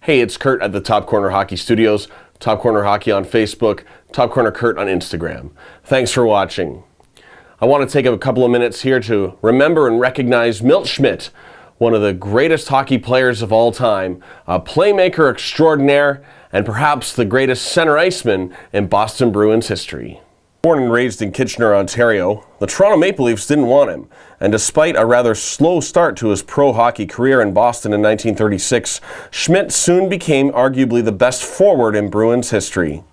Hey, it's Kurt at the Top Corner Hockey Studios, Top Corner Hockey on Facebook, Top Corner Kurt on Instagram. Thanks for watching. I want to take a couple of minutes here to remember and recognize Milt Schmidt, one of the greatest hockey players of all time, a playmaker extraordinaire, and perhaps the greatest center iceman in Boston Bruins history. Born and raised in Kitchener, Ontario, the Toronto Maple Leafs didn't want him, and despite a rather slow start to his pro hockey career in Boston in 1936, Schmidt soon became arguably the best forward in Bruins history.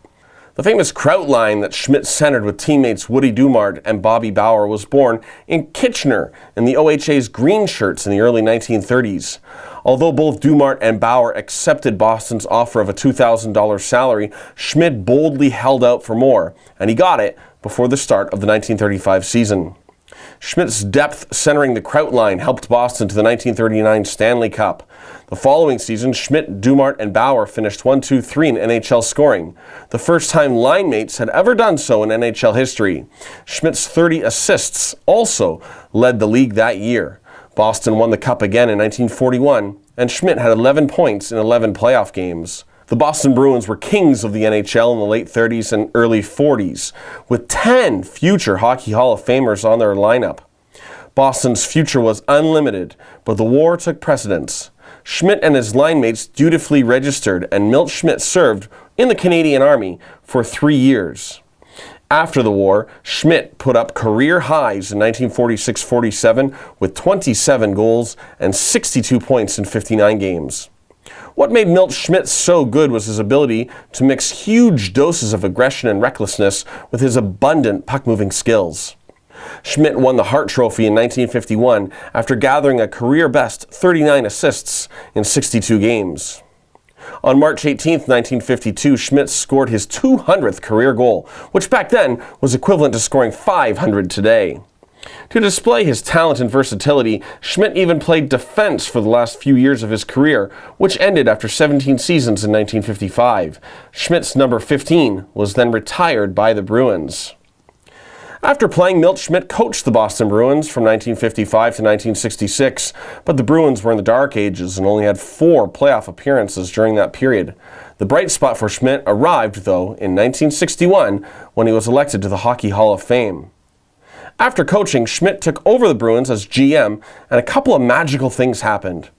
The famous Kraut line that Schmidt centered with teammates Woody Dumart and Bobby Bauer was born in Kitchener in the OHA's green shirts in the early 1930s. Although both Dumart and Bauer accepted Boston's offer of a $2,000 salary, Schmidt boldly held out for more, and he got it before the start of the 1935 season. Schmidt's depth centering the Kraut line helped Boston to the 1939 Stanley Cup. The following season, Schmidt, Dumart, and Bauer finished 1-2-3 in NHL scoring, the first time line mates had ever done so in NHL history. Schmidt's 30 assists also led the league that year. Boston won the Cup again in 1941, and Schmidt had 11 points in 11 playoff games. The Boston Bruins were kings of the NHL in the late 30s and early 40s, with 10 future Hockey Hall of Famers on their lineup. Boston's future was unlimited, but the war took precedence. Schmidt and his line mates dutifully registered, and Milt Schmidt served in the Canadian Army for 3 years. After the war, Schmidt put up career highs in 1946-47 with 27 goals and 62 points in 59 games. What made Milt Schmidt so good was his ability to mix huge doses of aggression and recklessness with his abundant puck-moving skills. Schmidt won the Hart Trophy in 1951 after gathering a career-best 39 assists in 62 games. On March 18, 1952, Schmidt scored his 200th career goal, which back then was equivalent to scoring 500 today. To display his talent and versatility, Schmidt even played defense for the last few years of his career, which ended after 17 seasons in 1955. Schmidt's number 15 was then retired by the Bruins. After playing, Milt Schmidt coached the Boston Bruins from 1955 to 1966, but the Bruins were in the dark ages and only had 4 playoff appearances during that period. The bright spot for Schmidt arrived, though, in 1961 when he was elected to the Hockey Hall of Fame. After coaching, Schmidt took over the Bruins as GM, and a couple of magical things happened.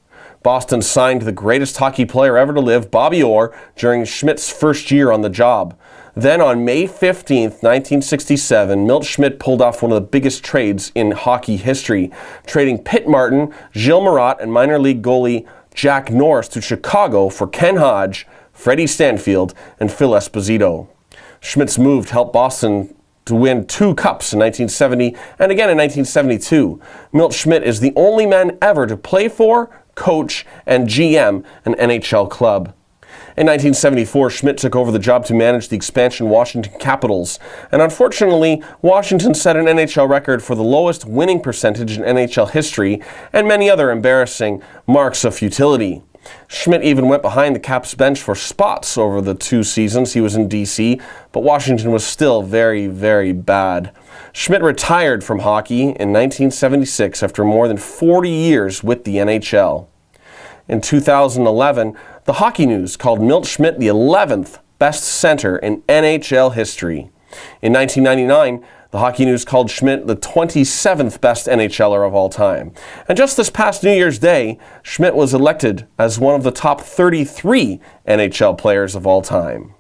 Boston signed the greatest hockey player ever to live, Bobby Orr, during Schmidt's first year on the job. Then on May 15, 1967, Milt Schmidt pulled off one of the biggest trades in hockey history, trading Pitt Martin, Gilles Marat, and minor league goalie Jack Norris to Chicago for Ken Hodge, Freddie Stanfield, and Phil Esposito. Schmidt's move helped Boston to win 2 cups in 1970 and again in 1972. Milt Schmidt is the only man ever to play for, coach, and GM an NHL club. In 1974, Schmidt took over the job to manage the expansion Washington Capitals, and unfortunately, Washington set an NHL record for the lowest winning percentage in NHL history and many other embarrassing marks of futility. Schmidt even went behind the Caps bench for spots over the 2 seasons he was in DC, but Washington was still very, very bad. Schmidt retired from hockey in 1976 after more than 40 years with the NHL. In 2011, the Hockey News called Milt Schmidt the 11th best center in NHL history. In 1999, the Hockey News called Schmidt the 27th best NHLer of all time. And just this past New Year's Day, Schmidt was elected as one of the top 33 NHL players of all time.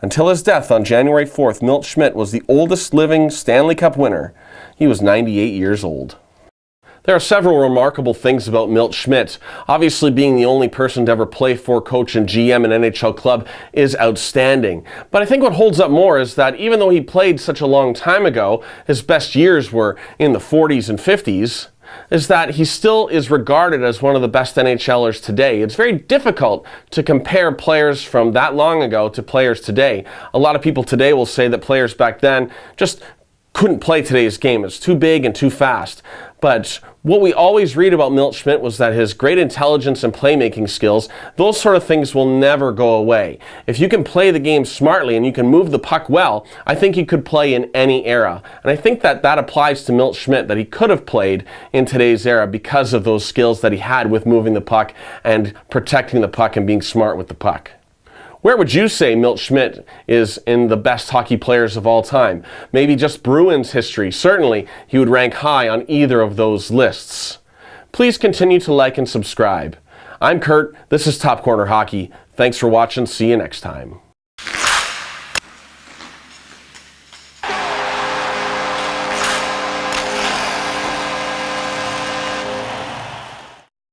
Until his death on January 4th, Milt Schmidt was the oldest living Stanley Cup winner. He was 98 years old. There are several remarkable things about Milt Schmidt. Obviously, being the only person to ever play for, coach, and GM an NHL club is outstanding. But I think what holds up more is that even though he played such a long time ago, his best years were in the 40s and 50s, is that he still is regarded as one of the best NHLers today. It's very difficult to compare players from that long ago to players today. A lot of people today will say that players back then just couldn't play today's game. It's too big and too fast. But what we always read about Milt Schmidt was that his great intelligence and playmaking skills, those sort of things will never go away. If you can play the game smartly and you can move the puck well, I think you could play in any era. And I think that that applies to Milt Schmidt, that he could have played in today's era because of those skills that he had with moving the puck and protecting the puck and being smart with the puck. Where would you say Milt Schmidt is in the best hockey players of all time? Maybe just Bruins history. Certainly, he would rank high on either of those lists. Please continue to like and subscribe. I'm Kurt. This is Top Corner Hockey. Thanks for watching. See you next time.